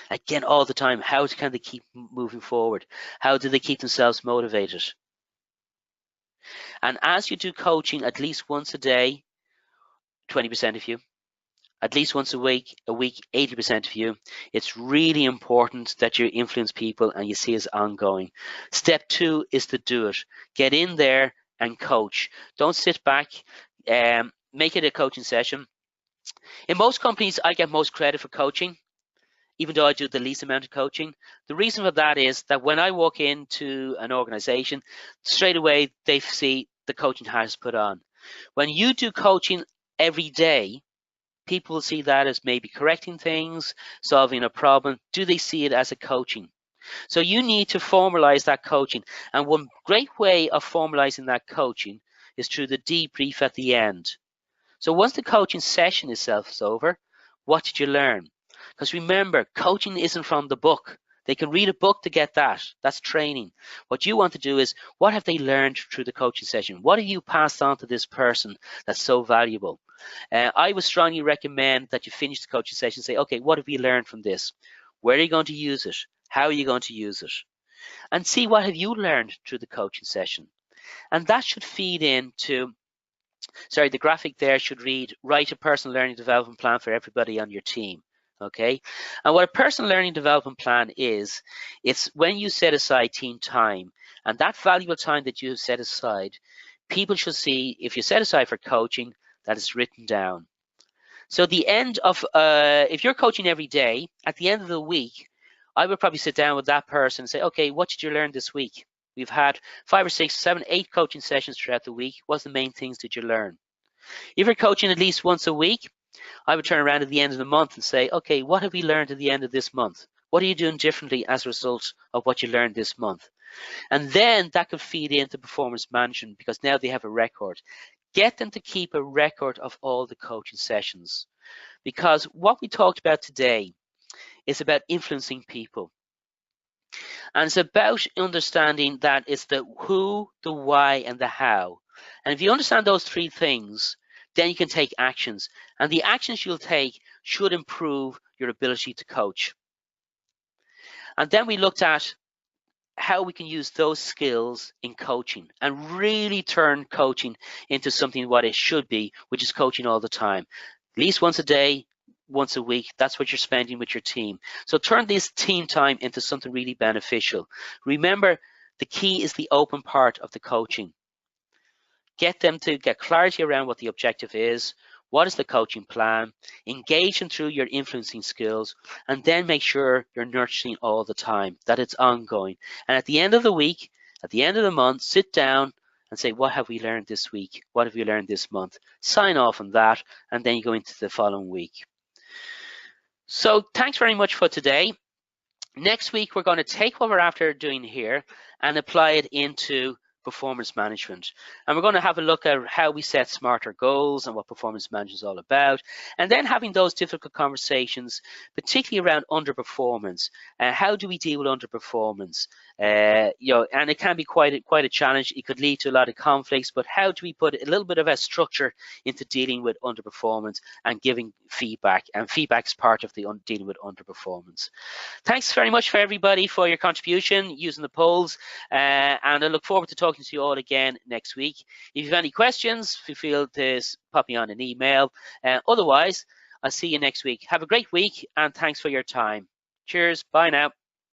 Again, all the time, how can they keep moving forward? How do they keep themselves motivated? And as you do coaching at least once a day, 20% of you, at least once a week, 80% of you, it's really important that you influence people and you see it's ongoing. Step 2 is to do it. Get in there and coach. Don't sit back. Make it a coaching session. In most companies, I get most credit for coaching, even though I do the least amount of coaching. The reason for that is that when I walk into an organization, straight away they see the coaching has put on. When you do coaching every day, people will see that as maybe correcting things, solving a problem. Do they see it as a coaching? So you need to formalize that coaching. And one great way of formalizing that coaching is through the debrief at the end. So once the coaching session itself is over, what did you learn? Because remember, coaching isn't from the book. They can read a book to get that. That's training. What you want to do is, what have they learned through the coaching session? What have you passed on to this person that's so valuable? I would strongly recommend that you finish the coaching session and say, okay, what have we learned from this? Where are you going to use it? How are you going to use it? And see what have you learned through the coaching session. And that should feed into, the graphic there should read, write a personal learning development plan for everybody on your team. Okay, and what a personal learning development plan is, it's when you set aside team time, and that valuable time that you have set aside, people should see, if you set aside for coaching, that it's written down. So the end of, if you're coaching every day, at the end of the week, I would probably sit down with that person and say, okay, what did you learn this week? We've had 5 or 6, 7, 8 coaching sessions throughout the week. What's the main things did you learn? If you're coaching at least once a week, I would turn around at the end of the month and say, okay, what have we learned at the end of this month? What are you doing differently as a result of what you learned this month? And then that could feed into performance management, because now they have a record. Get them to keep a record of all the coaching sessions, because what we talked about today is about influencing people. And it's about understanding that it's the who, the why, and the how. And if you understand those 3 things, then you can take actions. And the actions you'll take should improve your ability to coach. And then we looked at how we can use those skills in coaching and really turn coaching into something what it should be, which is coaching all the time. At least once a day, once a week, that's what you're spending with your team. So turn this team time into something really beneficial. Remember, the key is the open part of the coaching. Get them to get clarity around what the objective is, what is the coaching plan, engage them through your influencing skills, and then make sure you're nurturing all the time, that it's ongoing. And at the end of the week, at the end of the month, sit down and say, what have we learned this week? What have we learned this month? Sign off on that, and then you go into the following week. So thanks very much for today. Next week, we're going to take what we're after doing here and apply it into performance management. And we're going to have a look at how we set smarter goals and what performance management is all about. And then having those difficult conversations, particularly around underperformance. How do we deal with underperformance? And it can be quite a challenge. It could lead to a lot of conflicts, but how do we put a little bit of a structure into dealing with underperformance and giving feedback? And feedback is part of the dealing with underperformance. Thanks very much for everybody for your contribution using the polls, and I look forward to talking to you all again next week. If you have any questions, feel to pop me on an email. Otherwise, I'll see you next week. Have a great week, and thanks for your time. Cheers. Bye now.